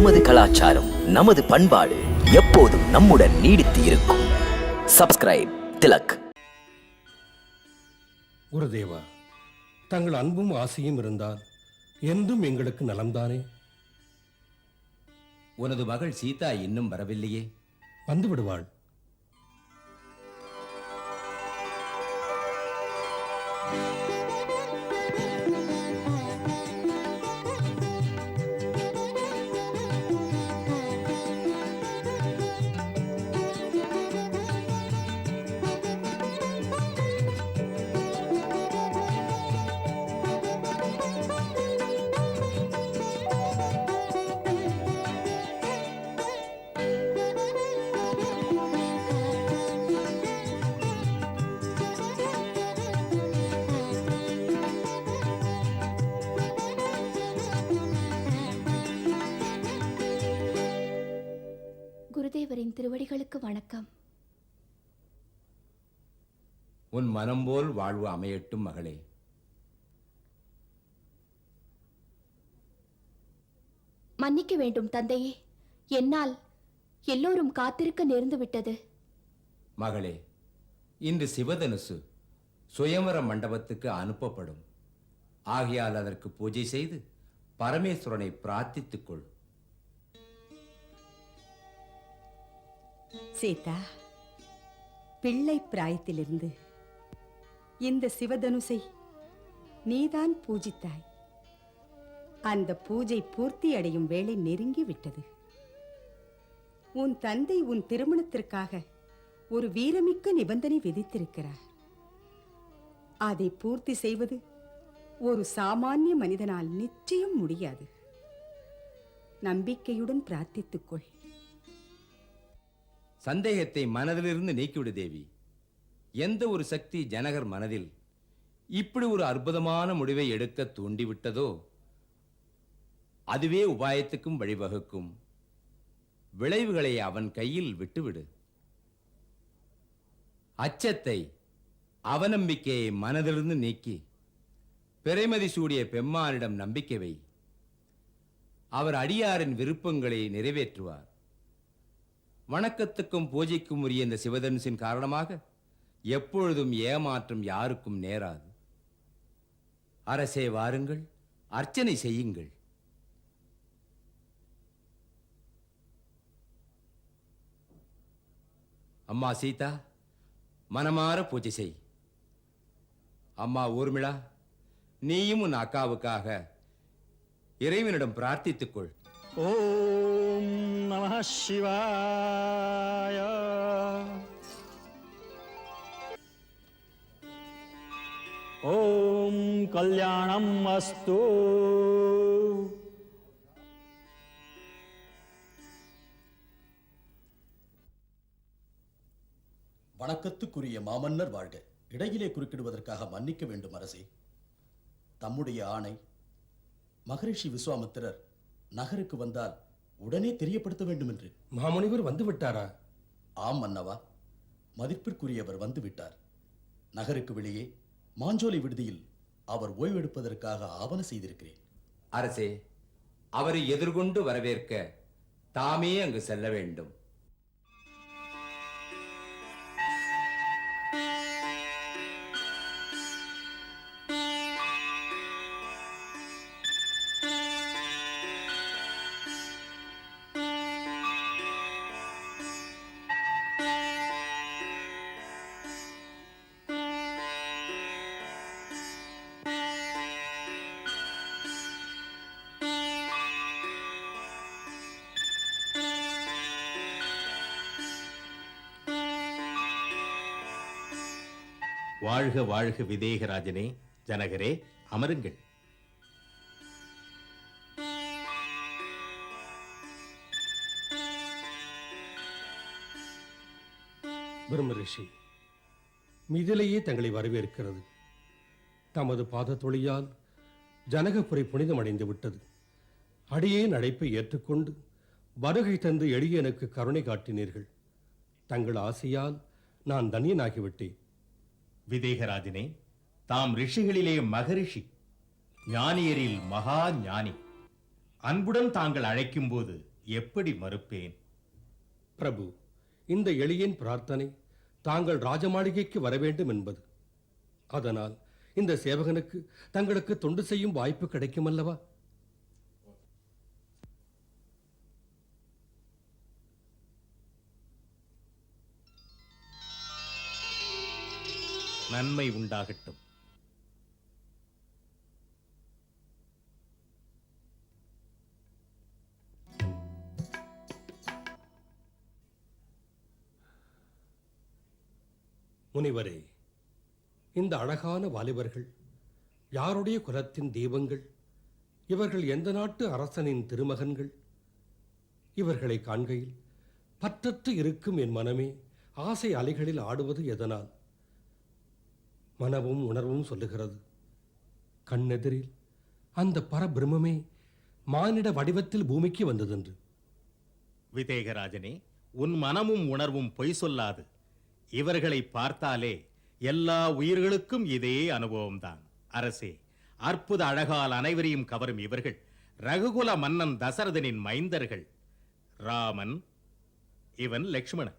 நமது கலாச்சாரம், நமது பண்பாடு எப்போதும் நம்முடன் நீடித்து இருக்கும். சப்ஸ்கிரைப் திலக். குருதேவா, தங்கள் அன்பும் ஆசையும் இருந்தால் என்றும் எங்களுக்கு நலம்தானே? உனது மகள் சீதா இன்னும் வரவில்லையே? வந்து விடுவாள். குருதேவரின் திருவடிகளுக்கு வணக்கம். உன் மனம் போல் வாழ்வு அமையட்டும் மகளே. மன்னிக்க வேண்டும் தந்தையே, என்னால் எல்லோரும் காத்திருக்க நேர்ந்து விட்டது. மகளே, இன்று சிவதனுசு சுயவர மண்டபத்துக்கு அனுப்பப்படும். ஆகையால் அதற்கு பூஜை செய்து பரமேஸ்வரனை பிரார்த்தித்துக் கொள். சீதா, பிள்ளை பிராயத்திலிருந்து இந்த சிவதனுசை நீதான் பூஜித்தாய். அந்த பூஜை பூர்த்தி அடையும் வேளை நெருங்கி விட்டது. உன் தந்தை உன் திருமணத்திற்காக ஒரு வீரமிக்க நிபந்தனை விதித்திருக்கிறார். அதை பூர்த்தி செய்வது ஒரு சாமானிய மனிதனால் நிச்சயம் முடியாது. நம்பிக்கையுடன் பிரார்த்தித்துக்கொள். சந்தேகத்தை மனதிலிருந்து நீக்கிவிடு தேவி. எந்த ஒரு சக்தி ஜனகர் மனதில் இப்படி ஒரு அற்புதமான முடிவை எடுக்க தூண்டிவிட்டதோ அதுவே உபாயத்துக்கும் வழிவகுக்கும். விளைவுகளை அவன் கையில் விட்டுவிடு. அச்சத்தை, அவநம்பிக்கையை மனதிலிருந்து நீக்கி பிறைமதி சூடிய பெம்மானிடம் நம்பிக்கை வை. அவர் அடியாரின் விருப்பங்களை நிறைவேற்றுவார். வணக்கத்துக்கும் பூஜைக்கும் உரிய இந்த சிவதனுசின் காரணமாக எப்பொழுதும் ஏமாற்றம் யாருக்கும் நேராது. அரசே, வாருங்கள், அர்ச்சனை செய்யுங்கள். அம்மா சீதா, மனமாற பூஜை செய். அம்மா ஊர்மிளா, நீயும் உன் அக்காவுக்காக இறைவனிடம் பிரார்த்தித்துக்கொள். ஓம் நமः சிவாய. ஓம் கல்யாணம் அஸ்து. வணக்கத்துக்குரிய மாமன்னர் வாழ்க. இடையிலே குறுக்கிடுவதற்காக மன்னிக்க வேண்டும் அரசே. தம்முடைய ஆணை. மகரிஷி விஸ்வாமித்திரர் நகருக்கு வந்தால் உடனே தெரியப்படுத்த வேண்டும் என்று. மாமுனிவர் வந்து விட்டாரா? ஆம் மன்னவா, மதிப்பிற்குரியவர் வந்து விட்டார். நகருக்கு வெளியே மாஞ்சோலை விடுதியில் அவர் ஓய்வெடுப்பதற்காக ஆவண செய்திருக்கிறேன். அரசே, அவரை எதிர்கொண்டு வரவேற்க தாமே அங்கு செல்ல வேண்டும். வாழ்க வாழ்க விதேகராஜனே, ஜனகரே, அமருங்கள். பிரம்மரிஷி மிதிலையே தங்களை வரவேற்கிறது. தமது பாதத்தொழியால் ஜனகபுரை புனிதமடைந்து விட்டது. அடியேன் அழைப்பை ஏற்றுக்கொண்டு வருகை தந்து எளியனுக்கு கருணை காட்டினீர்கள். தங்கள் ஆசையால் நான் தன்யனாகிவிட்டேன். விதேகராஜனே, தாம் ரிஷிகளிலே மகரிஷி, ஞானியரில் மகா ஞானி. அன்புடன் தாங்கள் அழைக்கும் போது எப்படி மறுப்பேன்? பிரபு, இந்த எளியன் பிரார்த்தனை தாங்கள் ராஜமாளிகைக்கு வர வேண்டும் என்பது. அதனால் இந்த சேவகனுக்கு தங்களுக்கு தொண்டு செய்யும் வாய்ப்பு கிடைக்கும் அல்லவா? நன்மை உண்டாகட்டும். முனிவரே, இந்த அழகான வாலிபர்கள் யாருடைய குலத்தின் தெய்வங்கள்? இவர்கள் எந்த நாட்டு அரசனின் திருமகன்கள்? இவர்களை காண்கையில் பற்றற்று இருக்கும் என் மனமே ஆசை அலைகளில் ஆடுவது எதனால்? மனமும் உணர்வும் சொல்லுகிறது, கண்ணெதிரில் அந்த பரபிரம்மே மானிட வடிவத்தில் பூமிக்கு வந்ததென்று. விதேகராஜனே, உன் மனமும் உணர்வும் பொய் சொல்லாது. இவர்களை பார்த்தாலே எல்லா உயிர்களுக்கும் இதே அனுபவம்தான். அரசே, அற்புத அழகால் அனைவரையும் கவரும் இவர்கள் ரகுகுல மன்னன் தசரதனின் மைந்தர்கள். ராமன், இவன் லக்ஷ்மணன்.